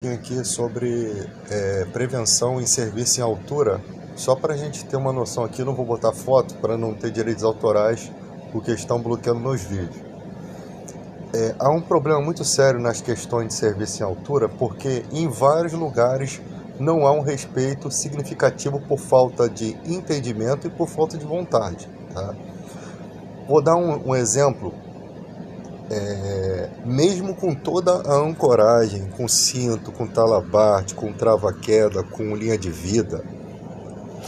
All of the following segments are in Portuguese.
Aqui sobre prevenção em serviço em altura. Só para a gente ter uma noção aqui, não vou botar foto para não ter direitos autorais, porque estão bloqueando meus vídeos. Há um problema muito sério nas questões de serviço em altura, porque em vários lugares não há um respeito significativo por falta de entendimento e por falta de vontade. Tá? Vou dar um exemplo. Mesmo com toda a ancoragem, com cinto, com talabarte, com trava-queda, com linha de vida,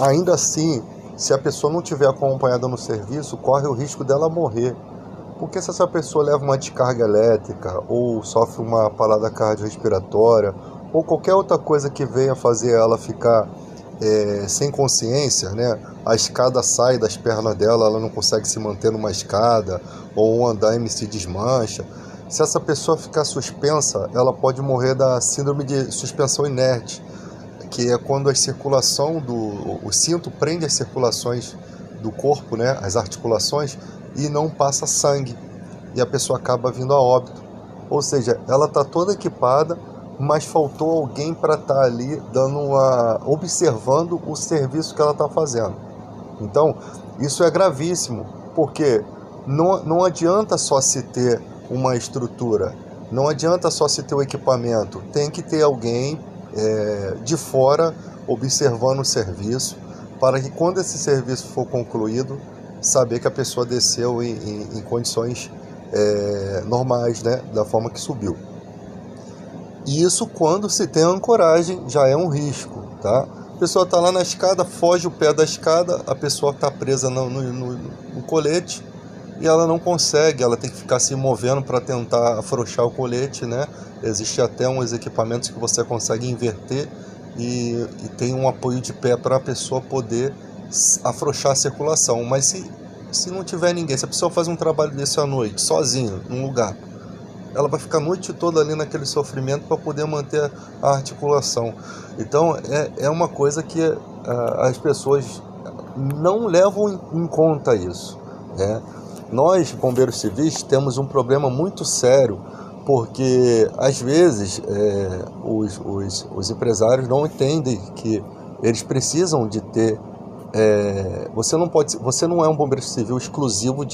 ainda assim, se a pessoa não tiver acompanhada no serviço, corre o risco dela morrer. Porque se essa pessoa leva uma descarga elétrica, ou sofre uma parada cardiorrespiratória, ou qualquer outra coisa que venha fazer ela ficar sem consciência, né? A escada sai das pernas dela, ela não consegue se manter numa escada, ou um andaime se desmancha. Se essa pessoa ficar suspensa, ela pode morrer da síndrome de suspensão inerte, que é quando o cinto prende as circulações do corpo, né? As articulações, e não passa sangue, e a pessoa acaba vindo a óbito. Ou seja, ela está toda equipada, mas faltou alguém para estar ali observando o serviço que ela está fazendo. Então, isso é gravíssimo, porque não adianta só se ter uma estrutura, não adianta só se ter o equipamento, tem que ter alguém de fora observando o serviço, para que quando esse serviço for concluído, saber que a pessoa desceu em condições normais, né, da forma que subiu. E isso, quando se tem ancoragem, já é um risco, tá? A pessoa está lá na escada, foge o pé da escada, a pessoa está presa no colete e ela não consegue, ela tem que ficar se movendo para tentar afrouxar o colete, né? Existe até uns equipamentos que você consegue inverter e tem um apoio de pé para a pessoa poder afrouxar a circulação. Mas se não tiver ninguém, se a pessoa faz um trabalho desse à noite, sozinho, num lugar, ela vai ficar a noite toda ali naquele sofrimento para poder manter a articulação. Então é uma coisa que as pessoas não levam em conta isso, né? Nós, bombeiros civis, temos um problema muito sério, porque às vezes os empresários não entendem que eles precisam de ter. Você não é um bombeiro civil exclusivo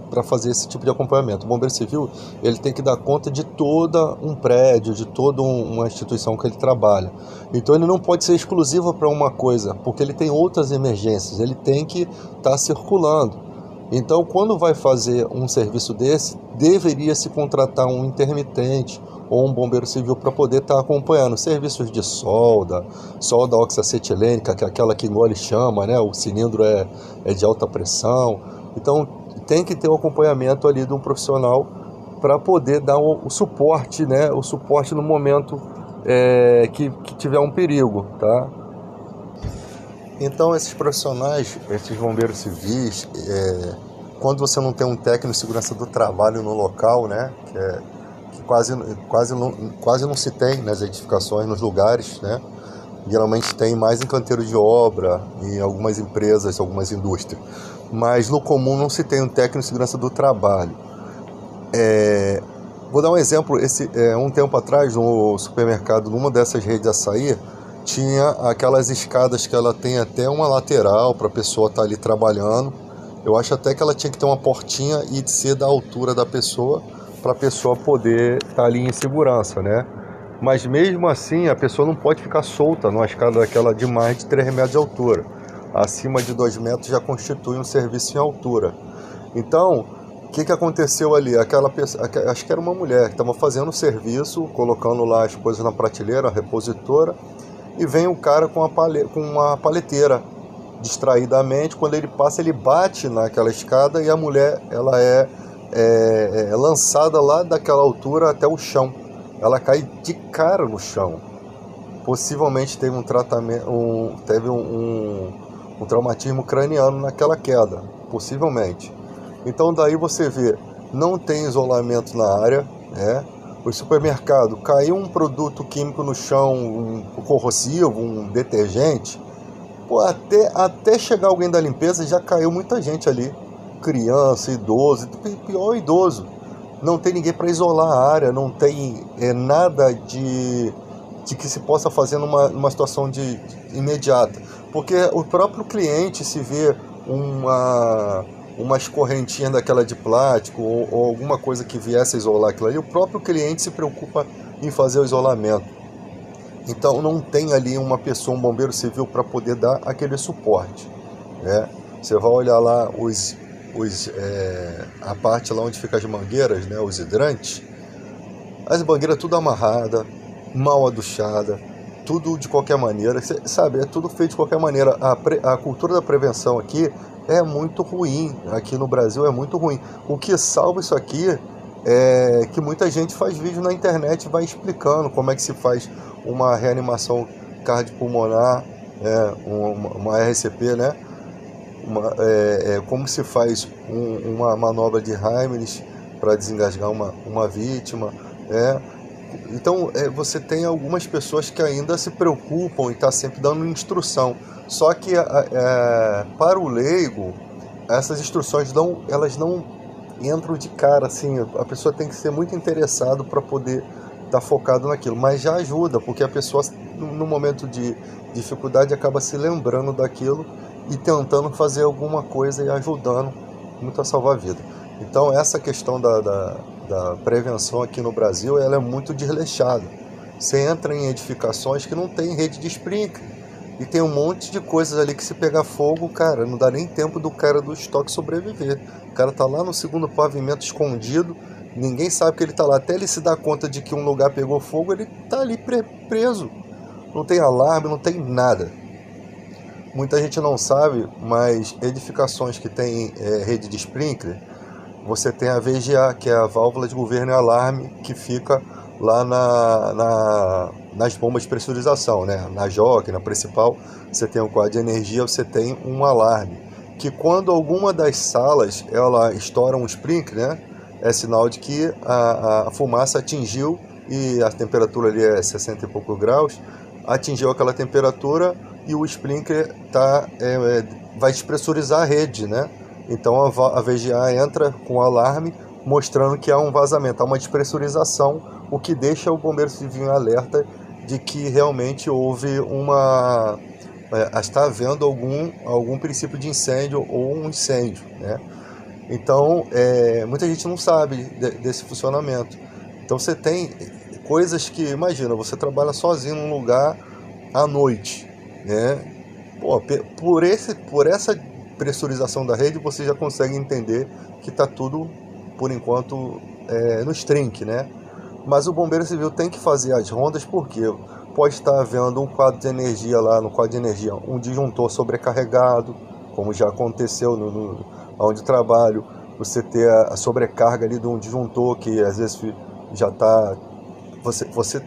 para fazer esse tipo de acompanhamento. O bombeiro civil, ele tem que dar conta de todo um prédio, de toda uma instituição que ele trabalha. Então ele não pode ser exclusivo para uma coisa, porque ele tem outras emergências, ele tem que estar circulando. Então, quando vai fazer um serviço desse, deveria se contratar um intermitente ou um bombeiro civil para poder estar acompanhando serviços de solda oxacetilênica, que é aquela que engole chama, né? O cilindro é de alta pressão. Então, tem que ter o acompanhamento ali de um profissional para poder dar o suporte, né? O suporte no momento que tiver um perigo, tá? Então, esses profissionais, esses bombeiros civis, quando você não tem um técnico de segurança do trabalho no local, né, que quase não se tem nas edificações, nos lugares, né, geralmente tem mais em canteiro de obra, em algumas empresas, algumas indústrias, mas no comum não se tem um técnico de segurança do trabalho. Vou dar um exemplo. Um tempo atrás, no supermercado, numa dessas redes de açaí, tinha aquelas escadas que ela tem até uma lateral para a pessoa estar ali trabalhando. Eu acho até que ela tinha que ter uma portinha e ser da altura da pessoa, para a pessoa poder estar ali em segurança, né? Mas mesmo assim, a pessoa não pode ficar solta numa escada daquela de mais de 3 metros de altura. Acima de 2 metros já constitui um serviço em altura. Então, o que aconteceu ali? Aquela pessoa, acho que era uma mulher que estava fazendo o serviço, colocando lá as coisas na prateleira, a repositora, e vem o cara com uma paleteira. Distraidamente, quando ele passa, ele bate naquela escada e a mulher ela é lançada lá daquela altura até o chão. Ela cai de cara no chão. Possivelmente teve um traumatismo craniano naquela queda, possivelmente. Então daí você vê, não tem isolamento na área, né? O supermercado, caiu um produto químico no chão, um corrosivo, um detergente, pô, até chegar alguém da limpeza já caiu muita gente ali, criança, idoso, pior idoso. Não tem ninguém para isolar a área, não tem nada de de que se possa fazer numa situação de imediata. Porque o próprio cliente, se vê uma escorrentinha daquela de plástico ou alguma coisa que viesse a isolar aquilo ali, o próprio cliente se preocupa em fazer o isolamento. Então não tem ali uma pessoa, um bombeiro civil, para poder dar aquele suporte, né? Você vai olhar lá a parte lá onde ficam as mangueiras, né, os hidrantes, as mangueiras tudo amarrada, mal aduchada, tudo de qualquer maneira, sabe, é tudo feito de qualquer maneira. A cultura da prevenção aqui é muito ruim, aqui no Brasil é muito ruim. O que salva isso aqui é que muita gente faz vídeo na internet e vai explicando como é que se faz uma reanimação cardiopulmonar, uma RCP, né? Como se faz uma manobra de Heimlich para desengasgar uma vítima. Então você tem algumas pessoas que ainda se preocupam e estão sempre dando instrução. Só que para o leigo, essas instruções elas não entram de cara, assim. A pessoa tem que ser muito interessado para poder estar focado naquilo. Mas já ajuda, porque a pessoa, no momento de dificuldade, acaba se lembrando daquilo e tentando fazer alguma coisa e ajudando muito a salvar a vida. Então essa questão da prevenção aqui no Brasil, ela é muito desleixada. Você entra em edificações que não tem rede de sprinkler e tem um monte de coisas ali que, se pegar fogo, cara, não dá nem tempo do cara do estoque sobreviver. O cara tá lá no segundo pavimento escondido, ninguém sabe que ele tá lá. Até ele se dar conta de que um lugar pegou fogo, ele tá ali preso. Não tem alarme, não tem nada. Muita gente não sabe, mas edificações que tem rede de sprinkler, você tem a VGA, que é a válvula de governo e alarme, que fica lá nas bombas de pressurização, né? Na jockey, na principal, você tem um quadro de energia, você tem um alarme, que quando alguma das salas ela estoura um sprinkler, né? É sinal de que a fumaça atingiu, e a temperatura ali é 60 e poucos graus, atingiu aquela temperatura e o sprinkler vai despressurizar a rede, né? Então a VGA entra com o alarme mostrando que há um vazamento, há uma despressurização, o que deixa o bombeiro civil em alerta de que realmente houve está havendo algum princípio de incêndio ou um incêndio, né? Então muita gente não sabe desse funcionamento. Então você tem coisas que, imagina, você trabalha sozinho num lugar à noite, né? Pô, por essa pressurização da rede, você já consegue entender que está tudo, por enquanto, no trinque, né? Mas o bombeiro civil tem que fazer as rondas, porque pode estar havendo um quadro de energia lá, no quadro de energia, um disjuntor sobrecarregado, como já aconteceu onde trabalho. Você ter a sobrecarga ali de um disjuntor que às vezes já está... Você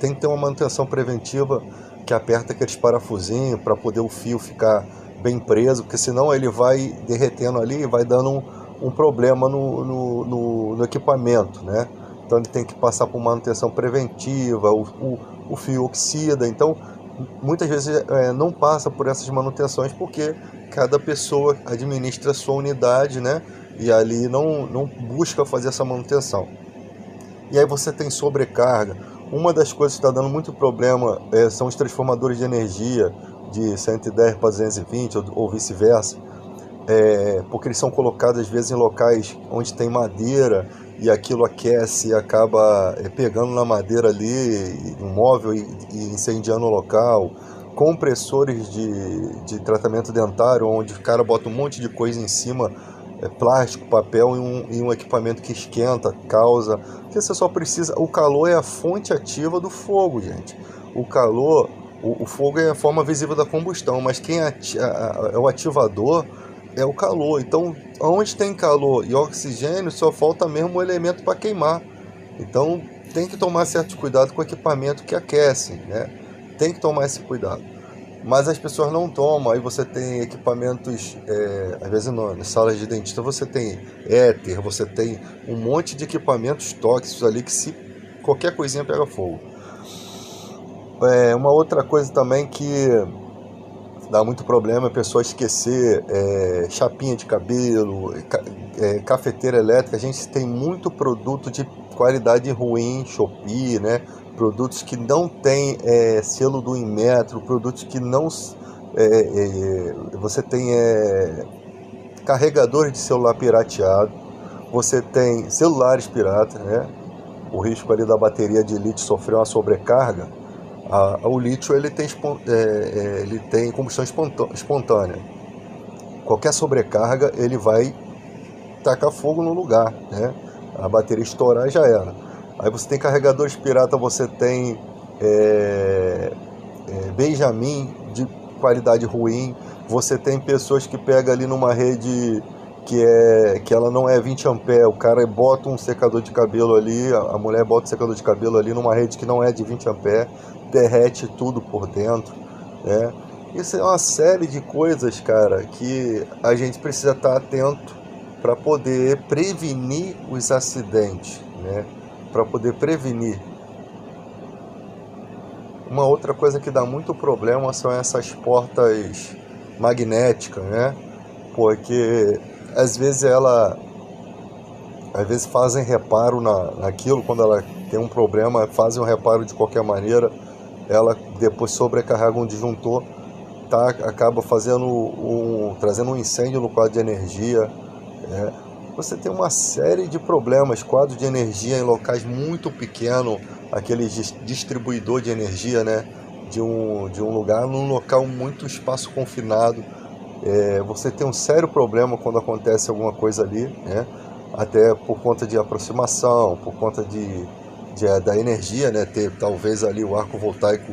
tem que ter uma manutenção preventiva, que aperta aqueles parafusinhos para poder o fio ficar bem preso, porque senão ele vai derretendo ali e vai dando um problema no equipamento, né? Então ele tem que passar por manutenção preventiva, o fio oxida. Então muitas vezes não passa por essas manutenções, porque cada pessoa administra a sua unidade, né? E ali não busca fazer essa manutenção. E aí você tem sobrecarga. Uma das coisas que está dando muito problema são os transformadores de energia de 110 para 220 ou vice-versa, porque eles são colocados às vezes em locais onde tem madeira e aquilo aquece e acaba pegando na madeira ali, no móvel, e incendiando o local. Compressores de tratamento dentário, onde o cara bota um monte de coisa em cima, plástico, papel e um equipamento que esquenta, causa... Porque você só precisa... O calor é a fonte ativa do fogo, gente. O calor... O fogo é a forma visível da combustão, mas quem é o ativador é o calor. Então, onde tem calor e oxigênio, só falta mesmo um elemento para queimar. Então, tem que tomar certo cuidado com o equipamento que aquece, né? Tem que tomar esse cuidado. Mas as pessoas não tomam. Aí você tem equipamentos, às vezes nas salas de dentista você tem éter, você tem um monte de equipamentos tóxicos ali que, se qualquer coisinha, pega fogo. Uma outra coisa também que dá muito problema é a pessoa esquecer chapinha de cabelo, cafeteira elétrica. A gente tem muito produto de qualidade ruim, Shopee, né? produtos que não têm selo do Inmetro, produtos que não... você tem carregadores de celular pirateado, você tem celulares piratas, né? O risco ali da bateria de lítio sofrer uma sobrecarga. O lítio ele tem combustão espontânea. Qualquer sobrecarga ele vai tacar fogo no lugar, né? A bateria estourar já era. Aí você tem carregadores pirata, você tem Benjamin de qualidade ruim, você tem pessoas que pegam ali numa rede que ela não é 20 ampere, o cara bota um secador de cabelo ali, a mulher bota um secador de cabelo ali numa rede que não é de 20 ampere, derrete tudo por dentro, né? Isso é uma série de coisas, cara, que a gente precisa estar atento para poder prevenir os acidentes, né? Para poder prevenir. Uma outra coisa que dá muito problema são essas portas magnéticas, né? Porque às vezes fazem reparo naquilo, quando ela tem um problema, fazem um reparo de qualquer maneira, ela depois sobrecarrega um disjuntor, acaba trazendo um incêndio no quadro de energia, né? Você tem uma série de problemas, quadros de energia em locais muito pequenos, aquele distribuidor de energia, né? de um lugar num local muito espaço confinado. Você tem um sério problema quando acontece alguma coisa ali, né? Até por conta de aproximação, por conta da energia, né? Ter talvez ali o arco voltaico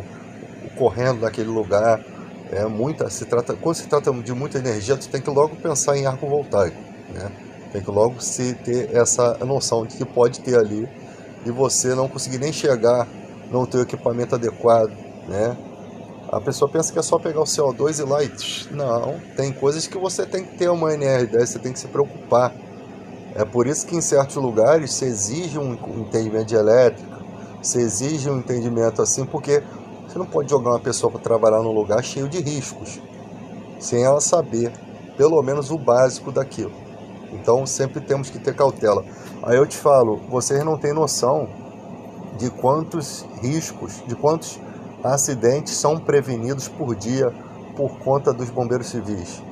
correndo naquele lugar. Quando se trata de muita energia, tu tem que logo pensar em arco voltaico, né? Tem que logo ter essa noção de que pode ter ali e você não conseguir nem chegar, não ter o equipamento adequado, né? A pessoa pensa que é só pegar o CO2 e ir lá e... Não, tem coisas que você tem que ter uma NR10, você tem que se preocupar. É por isso que em certos lugares se exige um entendimento de elétrica, se exige um entendimento assim, porque você não pode jogar uma pessoa para trabalhar num lugar cheio de riscos, sem ela saber, pelo menos o básico daquilo. Então sempre temos que ter cautela. Aí eu te falo, vocês não têm noção de quantos riscos, de quantos acidentes são prevenidos por dia por conta dos bombeiros civis.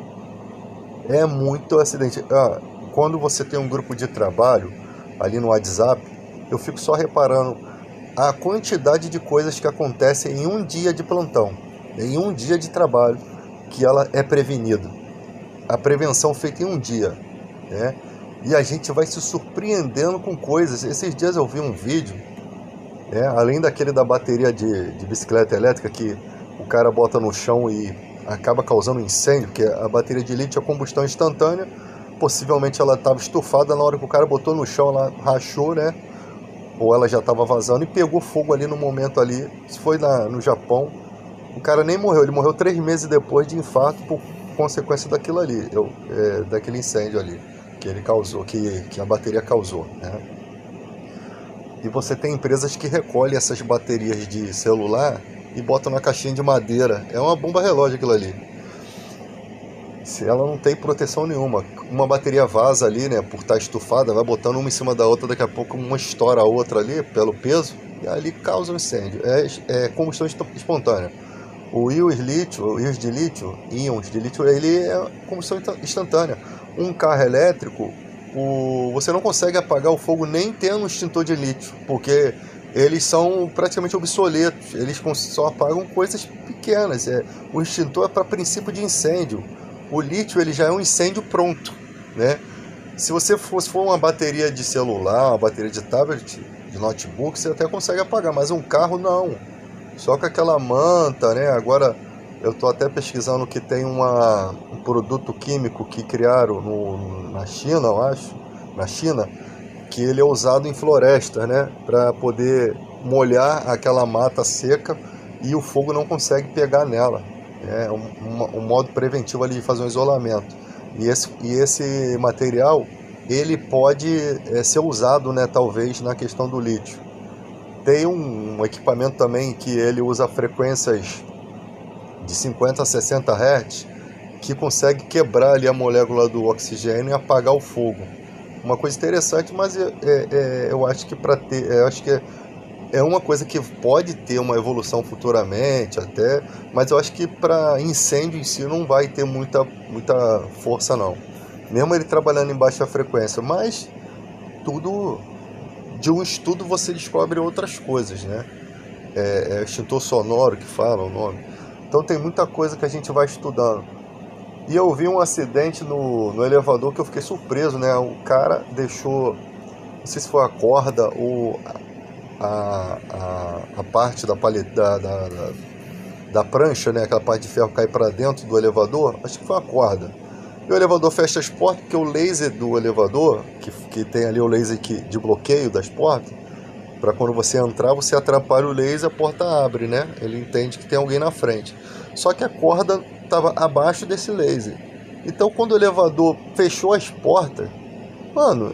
É muito acidente. Quando você tem um grupo de trabalho ali no WhatsApp, eu fico só reparando a quantidade de coisas que acontecem em um dia de plantão, em um dia de trabalho, que ela é prevenida. A prevenção feita em um dia, né? E a gente vai se surpreendendo com coisas. Esses dias eu vi um vídeo, além daquele da bateria de bicicleta elétrica, que o cara bota no chão e acaba causando incêndio, porque a bateria de lítio é combustão instantânea, possivelmente ela estava estufada, na hora que o cara botou no chão ela rachou, né? Ou ela já estava vazando e pegou fogo ali no momento ali. Isso foi no Japão. O cara nem morreu, ele morreu 3 meses depois de infarto por consequência daquilo ali, daquele incêndio ali que ele causou, que a bateria causou, né? E você tem empresas que recolhem essas baterias de celular e botam na caixinha de madeira. É uma bomba relógio aquilo ali. Se ela não tem proteção nenhuma, uma bateria vaza ali, né, por estar estufada, vai botando uma em cima da outra, daqui a pouco uma estoura a outra ali, pelo peso, e ali causa um incêndio. É combustão espontânea. O íons de lítio, ele é combustão instantânea. Um carro elétrico, você não consegue apagar o fogo nem tendo um extintor de lítio, porque eles são praticamente obsoletos, eles só apagam coisas pequenas. O extintor é para princípio de incêndio. O lítio ele já é um incêndio pronto, né? Se você for uma bateria de celular, uma bateria de tablet, de notebook, você até consegue apagar, mas um carro não. Só com aquela manta, né? Agora eu estou até pesquisando que tem um produto químico que criaram na China, eu acho, que ele é usado em florestas, né? Para poder molhar aquela mata seca e o fogo não consegue pegar nela. É um modo preventivo ali de fazer um isolamento. E esse material, ele pode ser usado, né, talvez, na questão do lítio. Tem um equipamento também que ele usa frequências de 50 a 60 Hz, que consegue quebrar ali a molécula do oxigênio e apagar o fogo. Uma coisa interessante, mas eu acho que é uma coisa que pode ter uma evolução futuramente até, mas eu acho que para incêndio em si não vai ter muita força não. Mesmo ele trabalhando em baixa frequência, mas tudo de um estudo você descobre outras coisas, né? É extintor sonoro que fala o nome. Então tem muita coisa que a gente vai estudando. E eu vi um acidente no elevador que eu fiquei surpreso, né? O cara deixou, não sei se foi a corda ou a parte da paleta da prancha, né? Aquela parte de ferro cair para dentro do elevador. Acho que foi a corda. E o elevador fecha as portas, porque o laser do elevador, que tem ali o laser de bloqueio das portas, para quando você entrar, você atrapalha o laser, a porta abre, né? Ele entende que tem alguém na frente. Só que a corda estava abaixo desse laser. Então, quando o elevador fechou as portas, mano,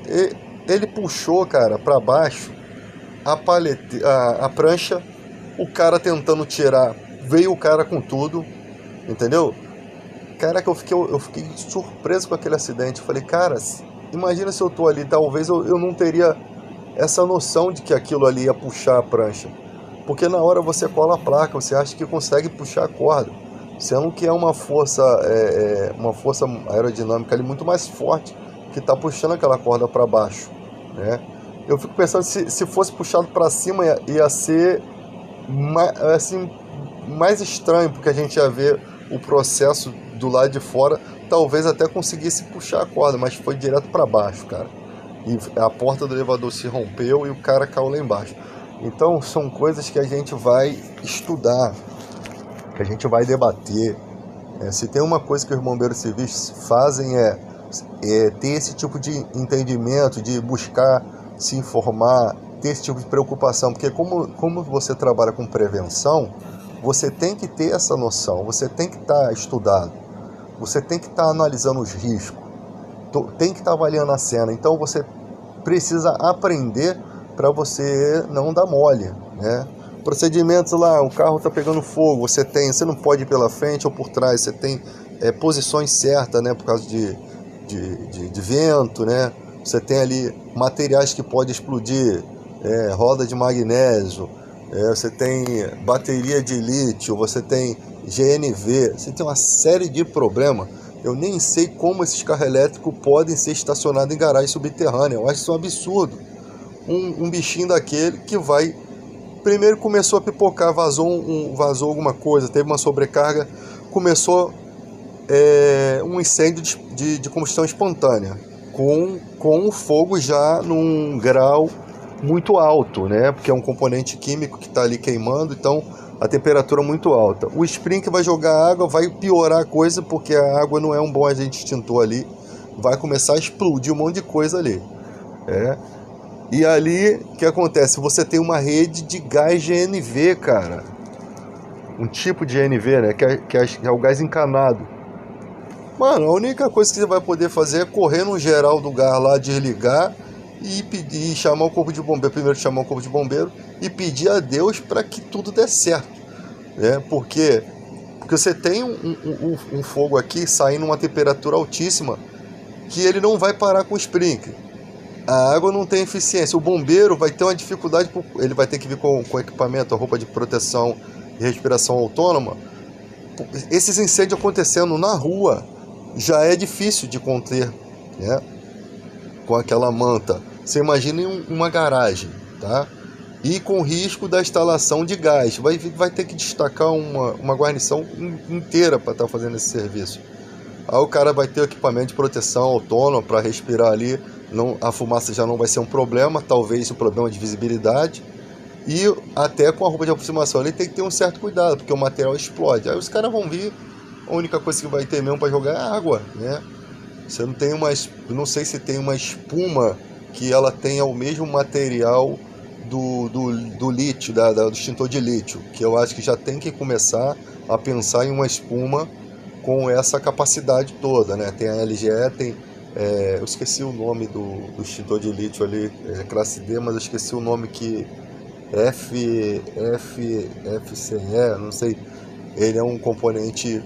ele puxou, cara, para baixo a prancha, o cara tentando tirar, veio o cara com tudo, entendeu? Cara, que eu fiquei surpreso com aquele acidente. Eu falei, cara, imagina se eu tô ali, talvez eu não teria essa noção de que aquilo ali ia puxar a prancha. Porque na hora você cola a placa, você acha que consegue puxar a corda, sendo que é uma força aerodinâmica ali muito mais forte que está puxando aquela corda para baixo, né? Eu fico pensando se fosse puxado para cima ia ser mais estranho, porque a gente ia ver o processo do lado de fora, talvez até conseguisse puxar a corda, mas foi direto para baixo, cara. E a porta do elevador se rompeu e o cara caiu lá embaixo. Então são coisas que a gente vai estudar, que a gente vai debater. Se tem uma coisa que os bombeiros civis fazem é ter esse tipo de entendimento, de buscar se informar, ter esse tipo de preocupação, porque como você trabalha com prevenção, você tem que ter essa noção, você tem que estar estudado, você tem que estar analisando os riscos, tem que estar avaliando a cena. Então você precisa aprender para você não dar mole, né? Procedimentos lá, o carro está pegando fogo, você não pode ir pela frente ou por trás, você tem posições certas, né? Por causa de vento, né? Você tem ali materiais que podem explodir, roda de magnésio, você tem bateria de lítio, você tem GNV, você tem uma série de problemas. Eu nem sei como esses carros elétricos podem ser estacionados em garagem subterrânea. Eu acho isso um absurdo. Um bichinho daquele que vai... Primeiro começou a pipocar, vazou alguma coisa, teve uma sobrecarga, começou um incêndio de combustão espontânea, com o fogo já num grau muito alto, né? Porque é um componente químico que está ali queimando, então a temperatura é muito alta. O sprinkler vai jogar água, vai piorar a coisa, porque a água não é um bom agente extintor ali, vai começar a explodir um monte de coisa ali. E ali, o que acontece? Você tem uma rede de gás GNV, cara. Um tipo de GNV, né? Que é o gás encanado. Mano, a única coisa que você vai poder fazer é correr no geral do gás lá, desligar e chamar o corpo de bombeiro. Primeiro chamar o corpo de bombeiro e pedir a Deus para que tudo dê certo, né? Porque você tem um fogo aqui saindo uma temperatura altíssima que ele não vai parar com o sprinkler. A água não tem eficiência. O bombeiro vai ter uma dificuldade, ele vai ter que vir com equipamento, a roupa de proteção e respiração autônoma. Esses incêndios acontecendo na rua já é difícil de conter, né? Com aquela manta. Você imagina em uma garagem, tá? E com risco da instalação de gás. Vai ter que destacar uma guarnição inteira para estar fazendo esse serviço. Aí o cara vai ter equipamento de proteção autônoma para respirar ali. A fumaça já não vai ser um problema, talvez um problema de visibilidade. E até com a roupa de aproximação ele tem que ter um certo cuidado, porque o material explode. Aí os caras vão vir, a única coisa que vai ter mesmo para jogar é água, né? Você não tem não sei se tem uma espuma que ela tenha o mesmo material do lítio, do extintor de lítio, que eu acho que já tem que começar a pensar em uma espuma com essa capacidade toda, né? Tem a LGE, tem... eu esqueci o nome do extintor de lítio ali, classe D, mas eu esqueci o nome que... FCE, não sei. Ele é um componente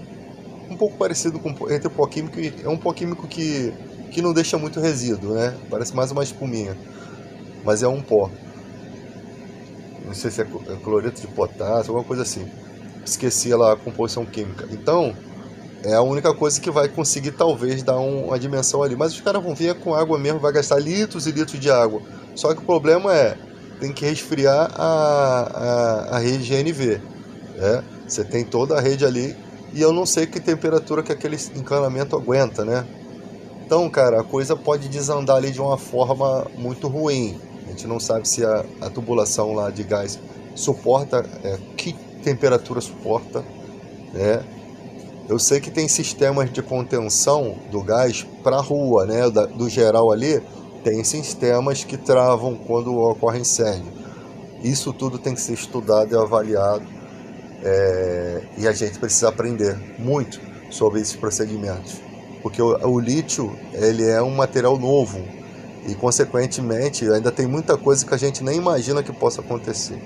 um pouco parecido entre o pó químico e... É um pó químico que não deixa muito resíduo, né? Parece mais uma espuminha, mas é um pó. não sei se é cloreto de potássio, alguma coisa assim. Esqueci lá a composição química. Então, é a única coisa que vai conseguir talvez dar uma dimensão ali. Mas os caras vão vir com água mesmo, vai gastar litros e litros de água. Só que o problema tem que resfriar a rede GNV. Você tem toda a rede ali e eu não sei que temperatura que aquele encanamento aguenta, né? Então, cara, a coisa pode desandar ali de uma forma muito ruim. A gente não sabe se a tubulação lá de gás suporta, que temperatura suporta, né? Eu sei que tem sistemas de contenção do gás para a rua, né? Do geral ali, tem sistemas que travam quando ocorre incêndio. Isso tudo tem que ser estudado e avaliado, e a gente precisa aprender muito sobre esses procedimentos. Porque o lítio, ele é um material novo e, consequentemente, ainda tem muita coisa que a gente nem imagina que possa acontecer.